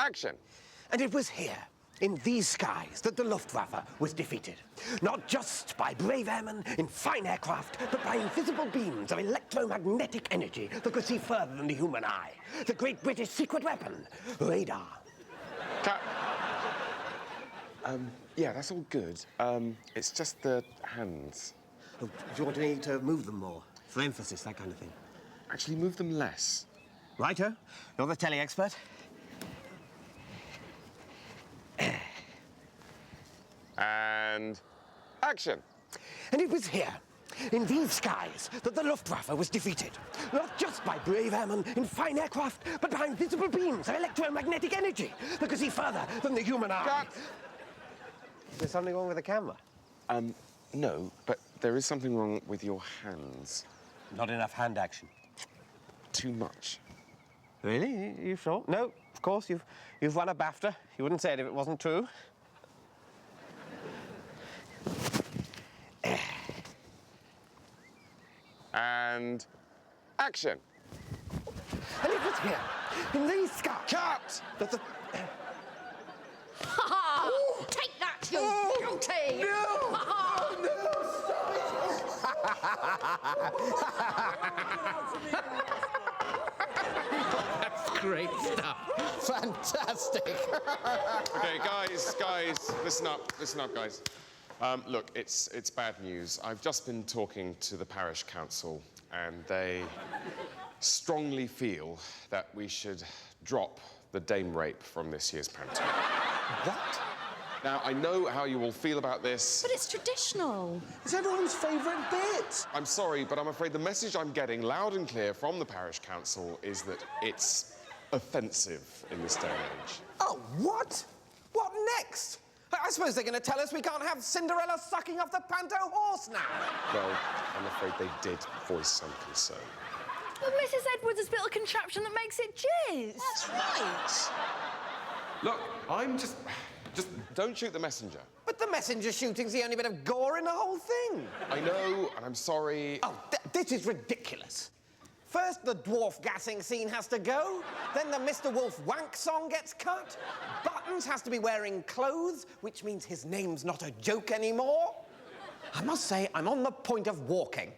action. And it was here, in these skies, that the Luftwaffe was defeated. Not just by brave airmen in fine aircraft, but by invisible beams of electromagnetic energy that could see further than the human eye. The great British secret weapon, radar. Yeah, that's all good. It's just the hands. Oh, do you want me to move them more? For emphasis, that kind of thing. Actually, move them less. Righto, you're the telly expert. And action. And it was here, in these skies, that the Luftwaffe was defeated. Not just by brave airmen in fine aircraft, but by invisible beams of electromagnetic energy that could see further than the human eye. Cut. Is there something wrong with the camera? No, but there is something wrong with your hands. Not enough hand action. Too much. Really? You sure? No, of course, you've won a BAFTA. You wouldn't say it if it wasn't true. And action. And it was here, in these skies... Cut! That the... Ha ha! Take that, you guilty! No! That's great stuff. Fantastic. Okay, guys, listen up, guys. Look, it's bad news. I've just been talking to the parish council, and they strongly feel that we should drop the dame rape from this year's panto. What? Now, I know how you all feel about this. But it's traditional. It's everyone's favourite bit. I'm sorry, but I'm afraid the message I'm getting loud and clear from the parish council is that it's offensive in this day and age. Oh, what? What next? I suppose they're going to tell us we can't have Cinderella sucking off the panto horse now. Well, I'm afraid they did voice some concern. But Mrs. Edwards has built a contraption that makes it jizz. That's right. Look, I'm just don't shoot the messenger. But the messenger shooting's the only bit of gore in the whole thing. I know, and I'm sorry. Oh, this is ridiculous. First, the dwarf gassing scene has to go. Then the Mr. Wolf wank song gets cut. Buttons has to be wearing clothes, which means his name's not a joke anymore. I must say, I'm on the point of walking.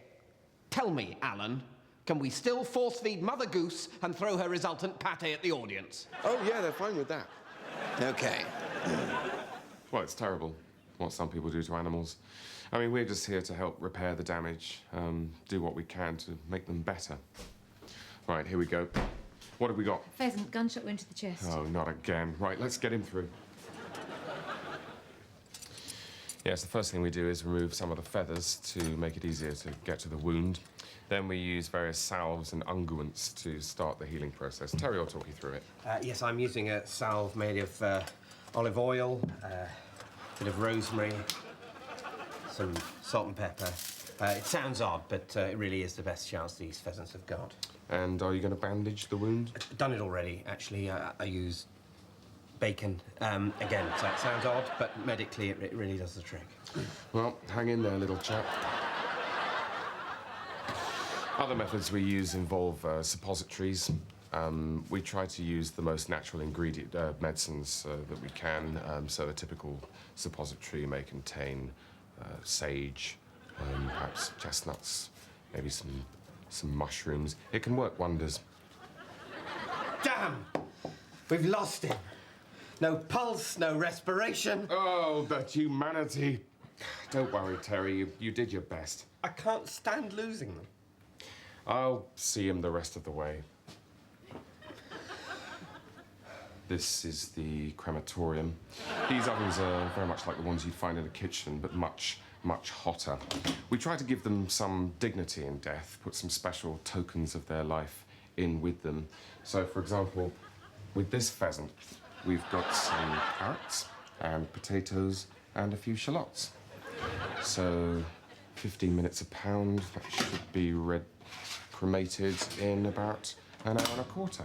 Tell me, Alan, can we still force-feed Mother Goose and throw her resultant pate at the audience? Oh, yeah, they're fine with that. OK. Well, it's terrible what some people do to animals. I mean, we're just here to help repair the damage, do what we can to make them better. Right, here we go. What have we got? Pheasant, gunshot wound to the chest. Oh, not again. Right, let's get him through. Yes, the first thing we do is remove some of the feathers to make it easier to get to the wound. Then we use various salves and unguents to start the healing process. Terry will talk you through it. Yes, I'm using a salve made of olive oil, a bit of rosemary, some salt and pepper. It sounds odd, but it really is the best chance these pheasants have got. And are you going to bandage the wound? I've done it already, actually. I use bacon. Again, that sounds odd, but medically it really does the trick. Well, hang in there, little chap. Other methods we use involve suppositories. We try to use the most natural ingredient medicines that we can. So a typical suppository may contain sage, perhaps chestnuts, maybe some mushrooms. It can work wonders. Damn! We've lost him. No pulse, no respiration. Oh, the humanity. Don't worry, Terry. You did your best. I can't stand losing them. I'll see him the rest of the way. This is the crematorium. These ovens are very much like the ones you'd find in a kitchen, but much, much hotter. We try to give them some dignity in death, put some special tokens of their life in with them. So, for example, with this pheasant, we've got some carrots and potatoes and a few shallots. So, 15 minutes a pound. That should be cremated in about an hour and a quarter.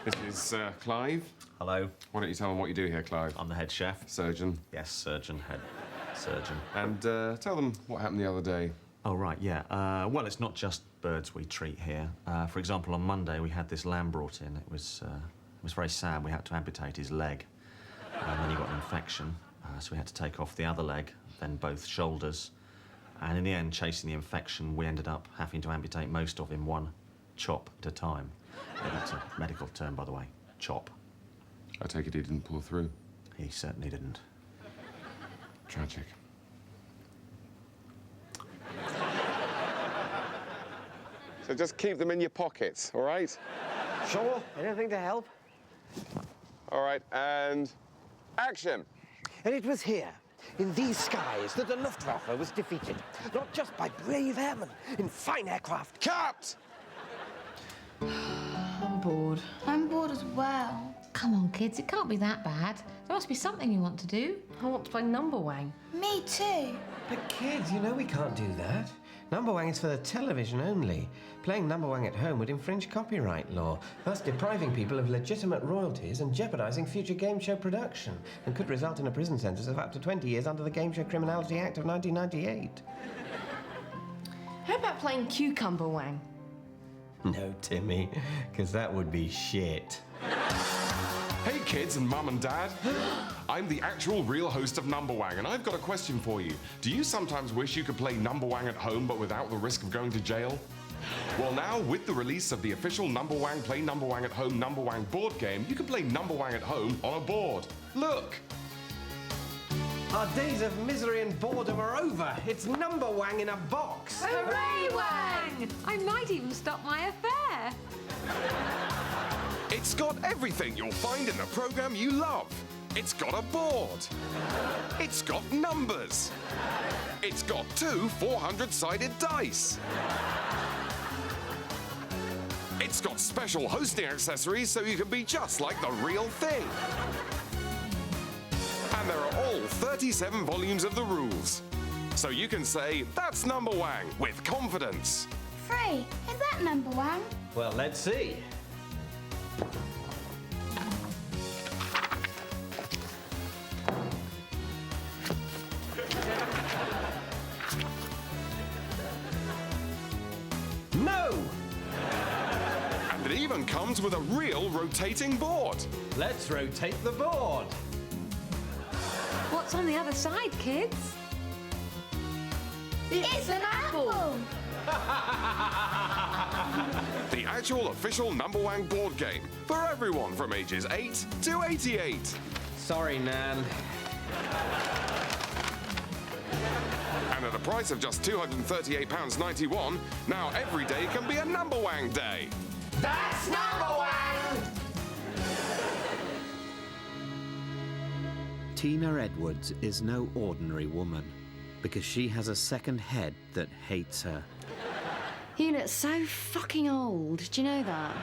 This is Clive. Hello. Why don't you tell them what you do here, Clive? I'm the head chef. Surgeon. Yes, surgeon, head surgeon. And tell them what happened the other day. Oh, right, yeah. Well, it's not just birds we treat here. For example, on Monday, we had this lamb brought in. It was was very sad. We had to amputate his leg. And then he got an infection, so we had to take off the other leg, then both shoulders. And in the end, chasing the infection, we ended up having to amputate most of him one chop at a time. Yeah, that's a medical term, by the way. Chop. I take it he didn't pull through. He certainly didn't. Tragic. So just keep them in your pockets, all right? Sure, anything to help. All right, and action. And it was here, in these skies, that the Luftwaffe was defeated. Not just by brave airmen in fine aircraft. Cut! I'm bored. I'm bored as well. Come on, kids, it can't be that bad. There must be something you want to do. I want to play number wang. Me too. But kids, you know we can't do that. Number wang is for the television only. Playing number wang at home would infringe copyright law, thus depriving people of legitimate royalties and jeopardising future game show production, and could result in a prison sentence of up to 20 years under the Game Show Criminality Act of 1998. How about playing cucumber wang? No, Timmy, because that would be shit. Hey kids and mum and dad, I'm the actual real host of Number Wang, and I've got a question for you. Do you sometimes wish you could play Number Wang at home but without the risk of going to jail? Well now, with the release of the official Number Wang Play Number Wang at Home Number Wang board game, you can play Number Wang at home on a board. Look! Our days of misery and boredom are over. It's number wang in a box. Hooray, Wang! I might even stop my affair. It's got everything you'll find in the program you love. It's got a board. It's got numbers. It's got 2 400-sided dice. It's got special hosting accessories so you can be just like the real thing. And there are all 37 volumes of the rules. So you can say, that's Number Wang, with confidence. 3. Is that number one? Well, let's see. No! And it even comes with a real rotating board. Let's rotate the board. What's on the other side, kids? It's an apple. The actual official Number Wang board game for everyone from ages 8 to 88. Sorry, Nan. And at a price of just £238.91, now every day can be a Number Wang day. That's number wang! Tina Edwards is no ordinary woman because she has a second head that hates her. You look so fucking old. Do you know that?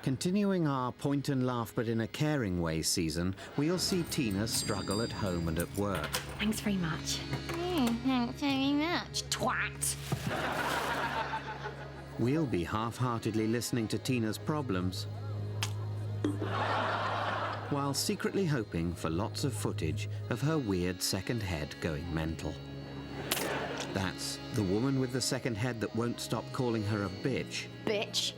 Continuing our point and laugh but in a caring way season, we'll see Tina struggle at home and at work. Thanks very much. Thanks very much, twat. We'll be half-heartedly listening to Tina's problems while secretly hoping for lots of footage of her weird second head going mental. That's The Woman with the Second Head That Won't Stop Calling Her a Bitch. Bitch.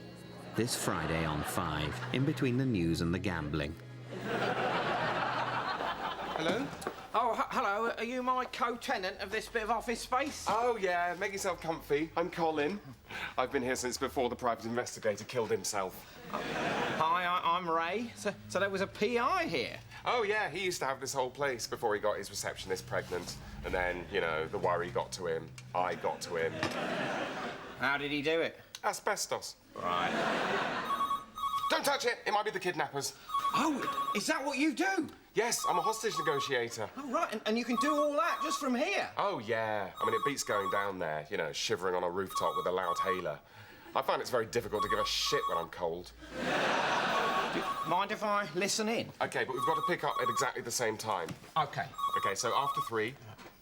This Friday on 5, in between the news and the gambling. Hello? Oh, hello. Are you my co-tenant of this bit of office space? Oh yeah, make yourself comfy. I'm Colin. I've been here since before the private investigator killed himself. Hi, I'm Ray. So there was a PI here? Oh yeah, he used to have this whole place before he got his receptionist pregnant. And then, you know, the worry got to him. I got to him. How did he do it? Asbestos. Right. Don't touch it! It might be the kidnappers. Oh, is that what you do? Yes, I'm a hostage negotiator. Oh, right, and you can do all that just from here? Oh, yeah. I mean, it beats going down there, you know, shivering on a rooftop with a loud hailer. I find it's very difficult to give a shit when I'm cold. Mind if I listen in? OK, but we've got to pick up at exactly the same time. OK. OK, so after 3,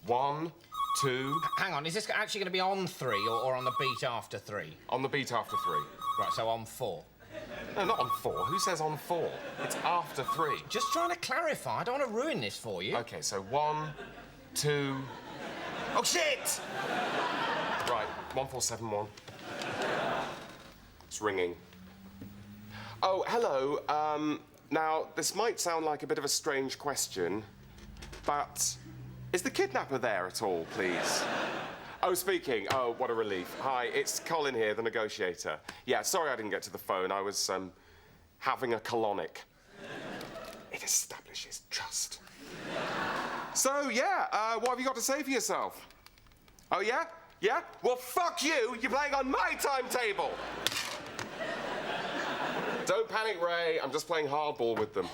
1, 2... Hang on, is this actually going to be on 3 or on the beat after 3? On the beat after 3. Right, so on 4. No, not on 4. Who says on 4? It's after 3. Just trying to clarify. I don't want to ruin this for you. OK, so 1, 2... Oh, shit! Right, 1471. It's ringing. Oh, hello. Now, this might sound like a bit of a strange question, but is the kidnapper there at all, please? Oh, speaking. Oh, what a relief. Hi, it's Colin here, the negotiator. Yeah, sorry I didn't get to the phone. I was, having a colonic. It establishes trust. So, yeah, what have you got to say for yourself? Oh, yeah? Yeah? Well, fuck you! You're playing on my timetable! Don't panic, Ray. I'm just playing hardball with them.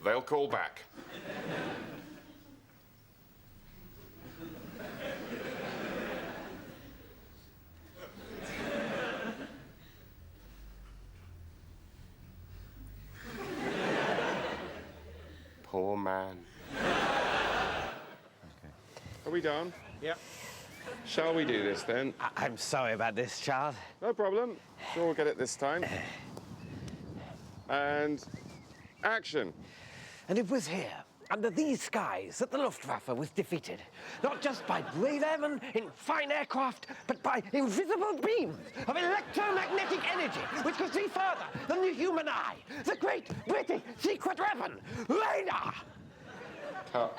They'll call back. Poor man. Okay. Are we done? Yep. Shall we do this, then? I'm sorry about this, Charles. No problem. Sure we'll get it this time. And action. And it was here, under these skies, that the Luftwaffe was defeated. Not just by brave airmen in fine aircraft, but by invisible beams of electromagnetic energy, which could see further than the human eye. The great British secret weapon, radar! Cut.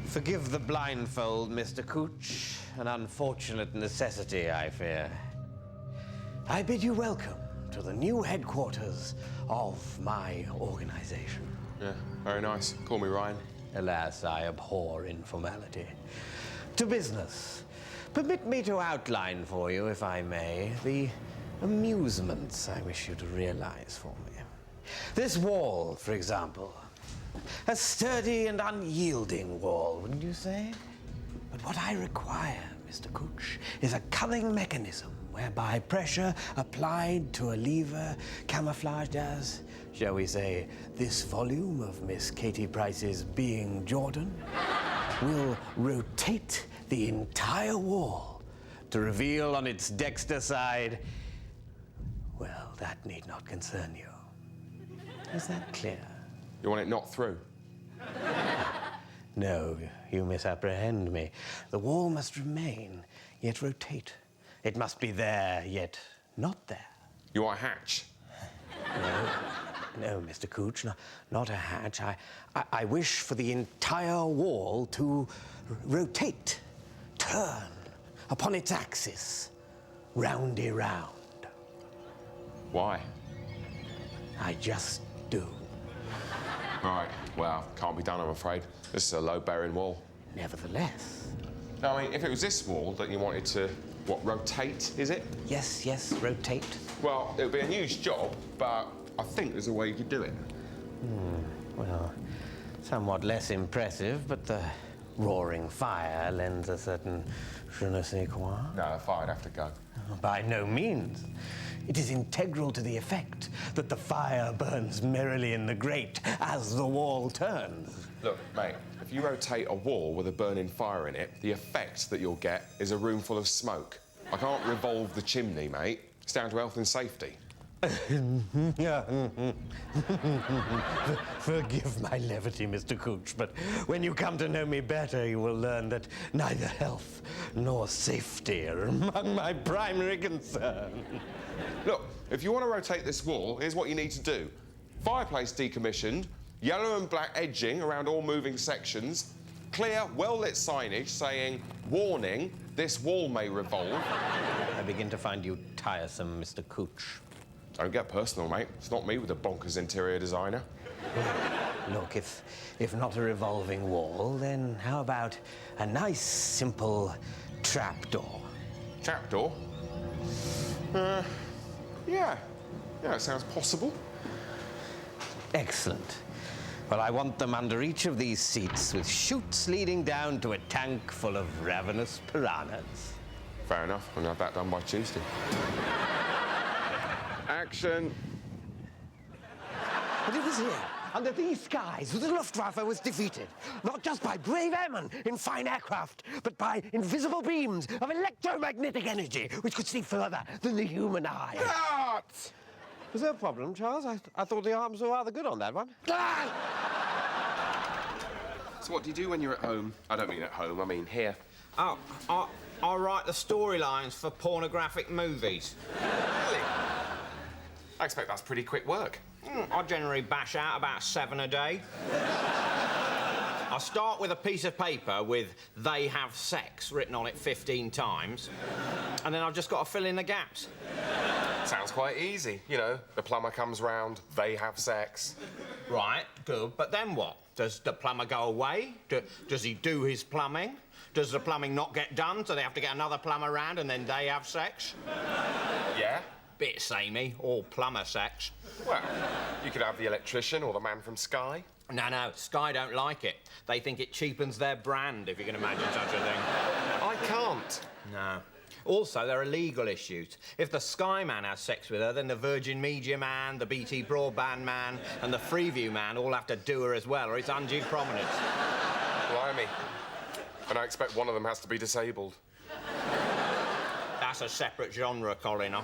Forgive the blindfold, Mr. Cooch. An unfortunate necessity, I fear. I bid you welcome to the new headquarters of my organization. Yeah, very nice. Call me Ryan. Alas, I abhor informality. To business. Permit me to outline for you, if I may, the amusements I wish you to realize for me. This wall, for example. A sturdy and unyielding wall, wouldn't you say? But what I require, Mr. Cooch, is a cunning mechanism whereby pressure applied to a lever camouflaged as, shall we say, this volume of Miss Katie Price's Being Jordan, will rotate the entire wall to reveal on its dexter side, well, that need not concern you. Is that clear? You want it not through? No, you misapprehend me. The wall must remain, yet rotate. It must be there, yet not there. You want a hatch? No, Mr. Cooch, not a hatch. I wish for the entire wall to rotate, turn upon its axis, roundy round. Why? I just do. Right, well, can't be done, I'm afraid. This is a load-bearing wall. Nevertheless. No, I mean, if it was this wall that you wanted to, what, rotate, is it? Yes, rotate. Well, it would be a huge job, but I think there's a way you could do it. Well, somewhat less impressive, but the roaring fire lends a certain je ne sais quoi. No, the fire'd have to go. By no means. It is integral to the effect that the fire burns merrily in the grate as the wall turns. Look, mate, if you rotate a wall with a burning fire in it, the effect that you'll get is a room full of smoke. I can't revolve the chimney, mate. It's down to health and safety. Forgive my levity, Mr. Cooch, but when you come to know me better, you will learn that neither health nor safety are among my primary concerns. Look, if you want to rotate this wall, here's what you need to do. Fireplace decommissioned, yellow and black edging around all moving sections, clear, well-lit signage saying, warning, this wall may revolve. I begin to find you tiresome, Mr. Cooch. Don't get personal, mate. It's not me with the bonkers interior designer. Look, if not a revolving wall, then how about a nice, simple trapdoor? Trapdoor? Yeah, it sounds possible. Excellent. Well, I want them under each of these seats with chutes leading down to a tank full of ravenous piranhas. Fair enough. I'm going to have that done by Tuesday. Action. But it was here, under these skies, that the Luftwaffe was defeated. Not just by brave airmen in fine aircraft, but by invisible beams of electromagnetic energy, which could see further than the human eye. Cut! Was there a problem, Charles? I thought the arms were rather good on that one. So what do you do when you're at home? I don't mean at home, I mean here. Oh, I write the storylines for pornographic movies. Really? I expect that's pretty quick work. I generally bash out about 7 a day. I start with a piece of paper with "they have sex" written on it 15 times, and then I've just got to fill in the gaps. Sounds quite easy. You know, the plumber comes round, they have sex. Right, good, but then what? Does the plumber go away? Does he do his plumbing? Does the plumbing not get done, so they have to get another plumber round and then they have sex? Yeah? Bit samey, all plumber sex. Well, you could have the electrician or the man from Sky. No, Sky don't like it. They think it cheapens their brand, if you can imagine such a thing. I can't. No. Also, there are legal issues. If the Sky man has sex with her, then the Virgin Media man, the BT Broadband man, and the Freeview man all have to do her as well, or it's undue prominence. Blimey. And I expect one of them has to be disabled. That's a separate genre, Colin.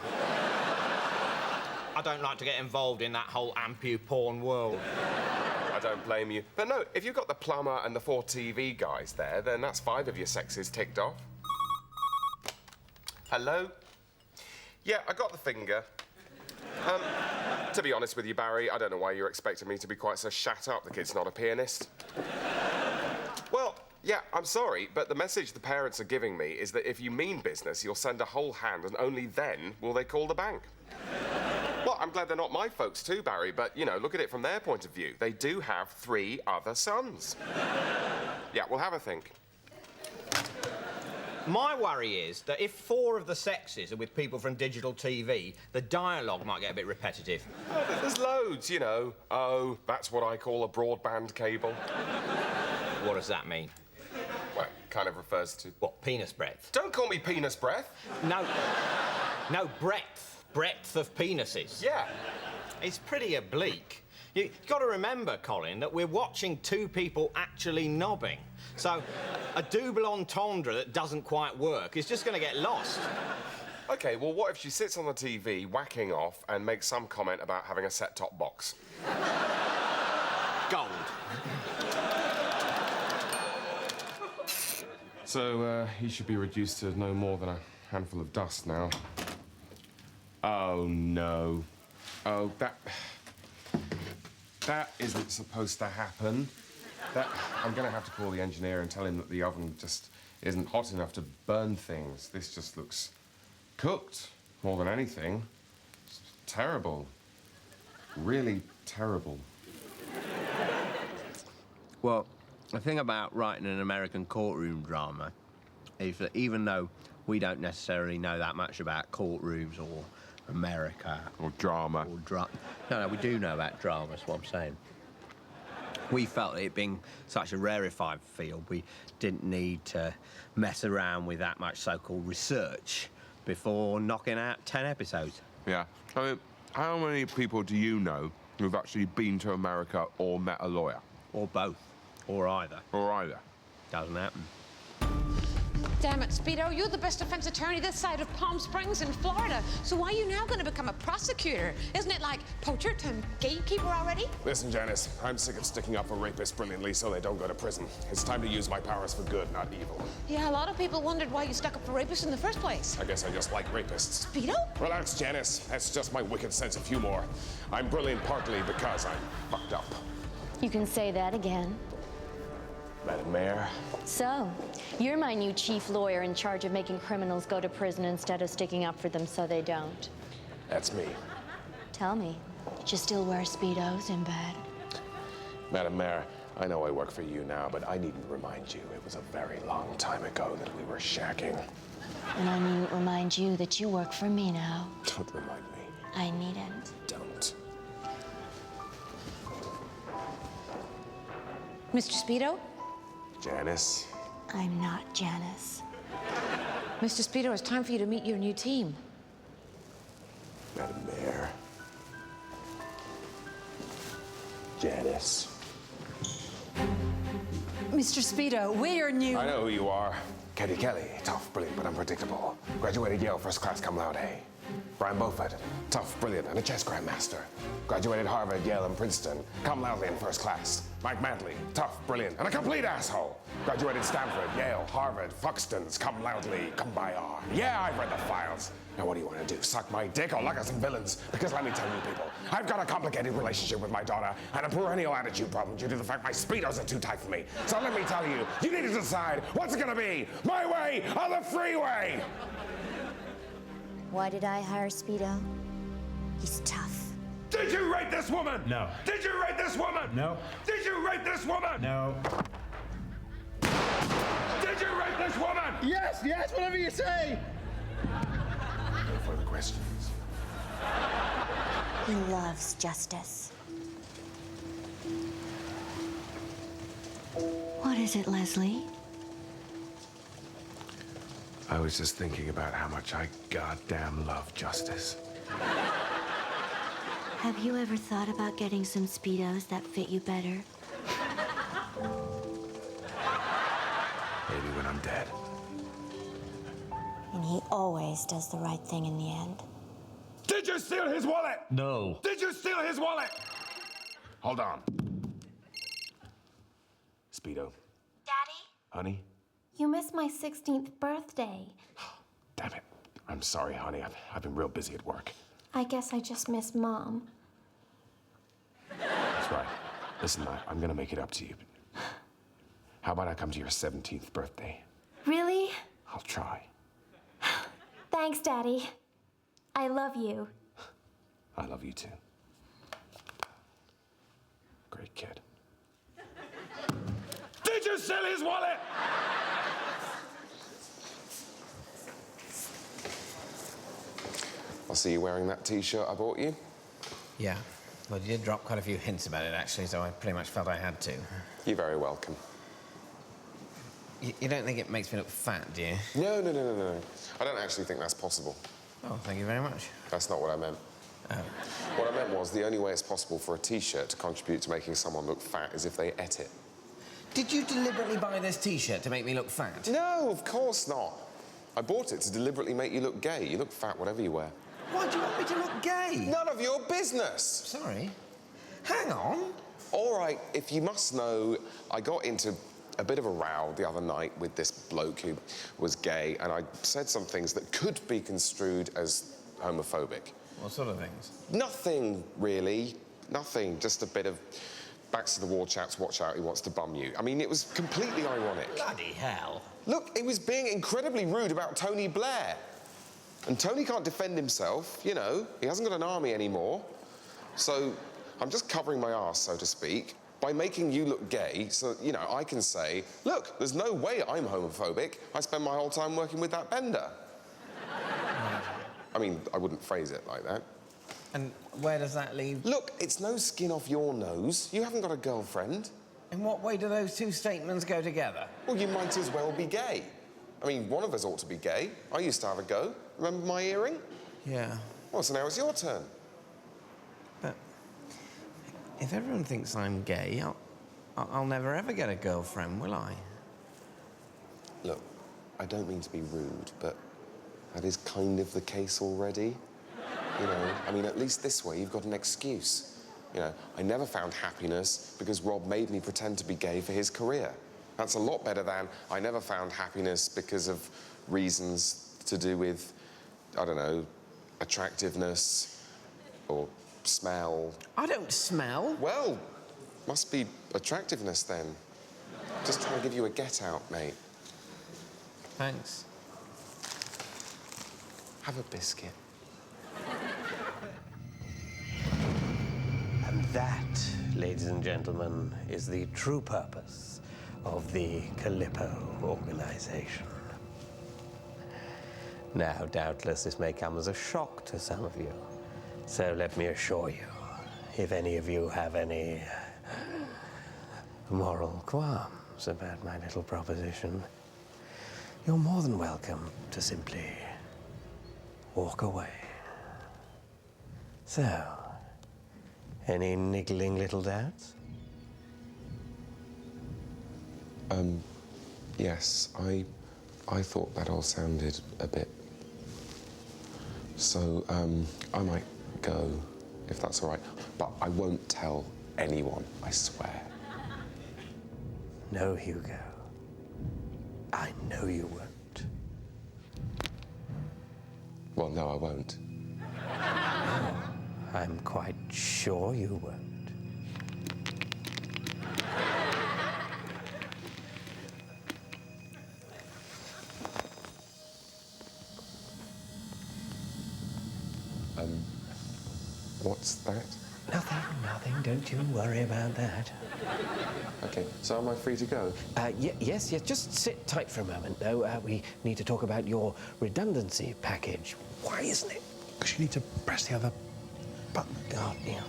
I don't like to get involved in that whole ampu-porn world. I don't blame you. But no, if you've got the plumber and the 4 TV guys there, then that's 5 of your sexes ticked off. Hello? Yeah, I got the finger. To be honest with you, Barry, I don't know why you're expecting me to be quite so shat up. The kid's not a pianist. Well, yeah, I'm sorry, but the message the parents are giving me is that if you mean business, you'll send a whole hand and only then will they call the bank. Well, I'm glad they're not my folks too, Barry, but, you know, look at it from their point of view. They do have 3 other sons. Yeah, we'll have a think. My worry is that if 4 of the sexes are with people from digital TV, the dialogue might get a bit repetitive. Oh, but there's loads, you know. Oh, that's what I call a broadband cable. What does that mean? Well, it kind of refers to... What, penis breadth? Don't call me penis breath. No, breadth. Breadth of penises. Yeah. It's pretty oblique. You've got to remember, Colin, that we're watching 2 people actually knobbing. So a double entendre that doesn't quite work is just going to get lost. OK, well, what if she sits on the TV, whacking off, and makes some comment about having a set-top box? Gold. So, he should be reduced to no more than a handful of dust now. Oh, no. Oh, that isn't supposed to happen. I'm going to have to call the engineer and tell him that the oven just isn't hot enough to burn things. This just looks cooked more than anything. It's terrible. Really terrible. Well, the thing about writing an American courtroom drama is that even though we don't necessarily know that much about courtrooms or America... Or drama. No, we do know about drama, that's what I'm saying. We felt it being such a rarefied field, we didn't need to mess around with that much so-called research before knocking out 10 episodes. Yeah. I mean, how many people do you know who've actually been to America or met a lawyer? Or both. Or either. Or either. Doesn't happen. Damn it, Speedo, you're the best defense attorney this side of Palm Springs in Florida. So why are you now going to become a prosecutor? Isn't it like poacher to gatekeeper already? Listen, Janice, I'm sick of sticking up for rapists brilliantly so they don't go to prison. It's time to use my powers for good, not evil. Yeah, a lot of people wondered why you stuck up for rapists in the first place. I guess I just like rapists. Speedo? Relax, Janice. That's just my wicked sense of humor. I'm brilliant partly because I'm fucked up. You can say that again. Madam Mayor. So, you're my new chief lawyer in charge of making criminals go to prison instead of sticking up for them so they don't. That's me. Tell me, did you still wear Speedos in bed? Madam Mayor, I know I work for you now, but I needn't remind you it was a very long time ago that we were shacking. And I needn't remind you that you work for me now. Don't remind me. I needn't. Don't. Mr. Speedo? Janice. I'm not Janice. Mr. Speedo, it's time for you to meet your new team. Madam Mayor. Janice. Mr. Speedo, we're your new... I know who you are. Katie Kelly, tough, brilliant, but unpredictable. Graduated Yale first class cum laude. Brian Beaufort, tough, brilliant, and a chess grandmaster. Graduated Harvard, Yale, and Princeton. Come loudly in first class. Mike Mantley, tough, brilliant, and a complete asshole. Graduated Stanford, Yale, Harvard, Fuxtons, come loudly, come by R. Yeah, I've read the files. Now what do you want to do? Suck my dick or look at some villains? Because let me tell you people, I've got a complicated relationship with my daughter and a perennial attitude problem due to the fact my Speedos are too tight for me. So let me tell you, you need to decide what's it gonna be, my way or the freeway? Why did I hire Speedo? He's tough. Did you rape this woman? No. Did you rape this woman? No. Did you rape this woman? No. Did you rape this woman? Yes, whatever you say. No further questions. He loves justice. What is it, Leslie? I was just thinking about how much I goddamn love justice. Have you ever thought about getting some Speedos that fit you better? Maybe when I'm dead. And he always does the right thing in the end. Did you steal his wallet? No. Did you steal his wallet? Hold on. Speedo. Daddy? Honey? You missed my 16th birthday. Damn it. I'm sorry, honey. I've been real busy at work. I guess I just missed Mom. That's right. Listen, I'm gonna make it up to you. How about I come to your 17th birthday? Really? I'll try. Thanks, Daddy. I love you. I love you too. Great kid. Did you steal his wallet? I'll see you wearing that T-shirt I bought you. Yeah. Well, you did drop quite a few hints about it, actually, so I pretty much felt I had to. You're very welcome. You don't think it makes me look fat, do you? No. I don't actually think that's possible. Oh, thank you very much. That's not what I meant. Oh. What I meant was the only way it's possible for a T-shirt to contribute to making someone look fat is if they ate it. Did you deliberately buy this T-shirt to make me look fat? No, of course not. I bought it to deliberately make you look gay. You look fat whatever you wear. Why do you want me to look gay? None of your business. Sorry. Hang on. All right, if you must know, I got into a bit of a row the other night with this bloke who was gay, and I said some things that could be construed as homophobic. What sort of things? Nothing, really. Nothing. Just a bit of backs to the wall chaps, watch out, he wants to bum you. I mean, it was completely ironic. Bloody hell. Look, it was being incredibly rude about Tony Blair. And Tony can't defend himself, you know. He hasn't got an army anymore. So I'm just covering my arse, so to speak, by making you look gay so, you know, I can say, look, there's no way I'm homophobic. I spend my whole time working with that bender. I mean, I wouldn't phrase it like that. And where does that leave? Look, it's no skin off your nose. You haven't got a girlfriend. In what way do those two statements go together? Well, you might as well be gay. I mean, one of us ought to be gay. I used to have a go. Remember my earring? Yeah. Well, so now it's your turn. But if everyone thinks I'm gay, I'll never ever get a girlfriend, will I? Look, I don't mean to be rude, but that is kind of the case already. You know, I mean, at least this way you've got an excuse. You know, I never found happiness because Rob made me pretend to be gay for his career. That's a lot better than I never found happiness because of reasons to do with, I don't know, attractiveness or smell. I don't smell. Well, must be attractiveness then. Just trying to give you a get out, mate. Thanks. Have a biscuit. And that, ladies and gentlemen, is the true purpose of the Calippo organization. Now, doubtless, this may come as a shock to some of you. So let me assure you, if any of you have any moral qualms about my little proposition, you're more than welcome to simply walk away. So, any niggling little doubts? Yes, I thought that all sounded a bit So, I might go, if that's all right. But I won't tell anyone, I swear. No, Hugo. I know you won't. Well, no, I won't. I'm quite sure you won't. What's that? Nothing. Don't you worry about that. Okay, so am I free to go? Yes. Just sit tight for a moment, though. We need to talk about your redundancy package. Why isn't it? Because you need to press the other button. God, yeah.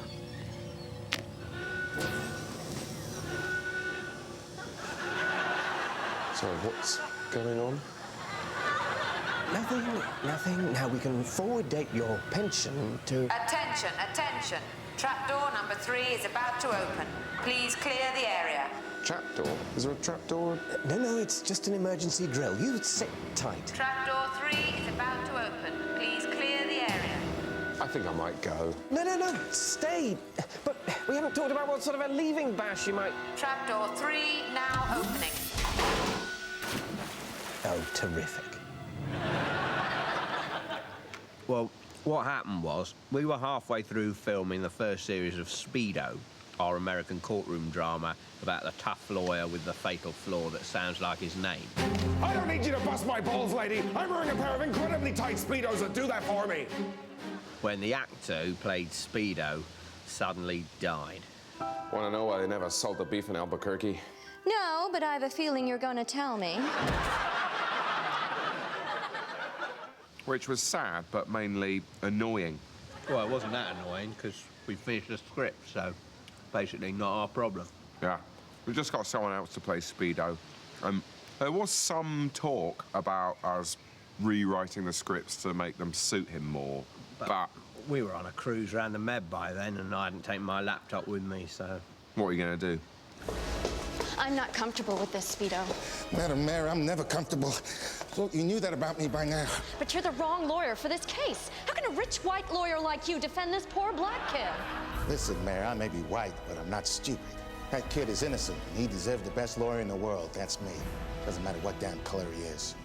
Sorry, what's going on? Nothing. Now we can forward date your pension to... Attention. Trapdoor number 3 is about to open. Please clear the area. Trapdoor? Is there a trapdoor? No, it's just an emergency drill. You sit tight. Trapdoor 3 is about to open. Please clear the area. I think I might go. No, stay. But we haven't talked about what sort of a leaving bash you might... Trapdoor 3 now opening. Oh, terrific. Well, what happened was, we were halfway through filming the first series of Speedo, our American courtroom drama about the tough lawyer with the fatal flaw that sounds like his name. I don't need you to bust my balls, lady. I'm wearing a pair of incredibly tight Speedos that do that for me. When the actor who played Speedo suddenly died. Want to know why they never sold the beef in Albuquerque? No, but I have a feeling you're going to tell me. Which was sad, but mainly annoying. Well, it wasn't that annoying, because we finished the script, so basically not our problem. Yeah, we just got someone else to play Speedo. There was some talk about us rewriting the scripts to make them suit him more, but... We were on a cruise around the Med by then, and I hadn't taken my laptop with me, so... What are you going to do? I'm not comfortable with this, Speedo. Madam Mayor, I'm never comfortable. Look, you knew that about me by now. But you're the wrong lawyer for this case. How can a rich white lawyer like you defend this poor black kid? Listen, Mayor, I may be white, but I'm not stupid. That kid is innocent, and he deserves the best lawyer in the world. That's me. Doesn't matter what damn color he is.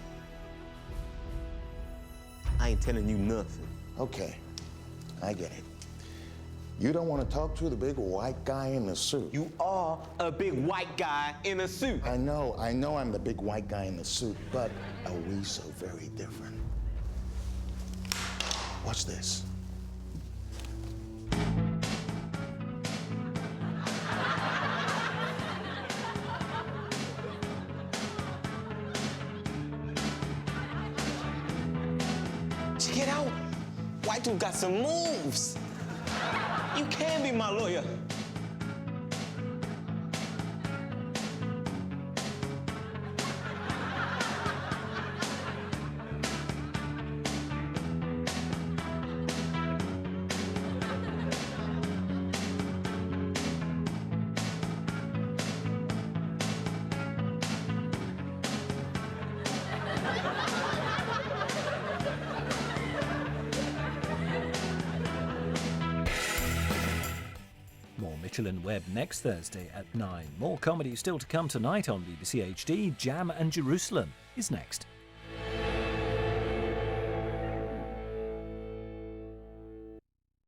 I ain't telling you nothing. Okay, I get it. You don't want to talk to the big white guy in the suit. You are a big white guy in a suit. I know I'm the big white guy in the suit, but are we so very different? Watch this. Check it out. White dude got some moves. You can be my lawyer. Mitchell and Webb next Thursday at 9. More comedy still to come tonight on BBC HD. Jam and Jerusalem is next.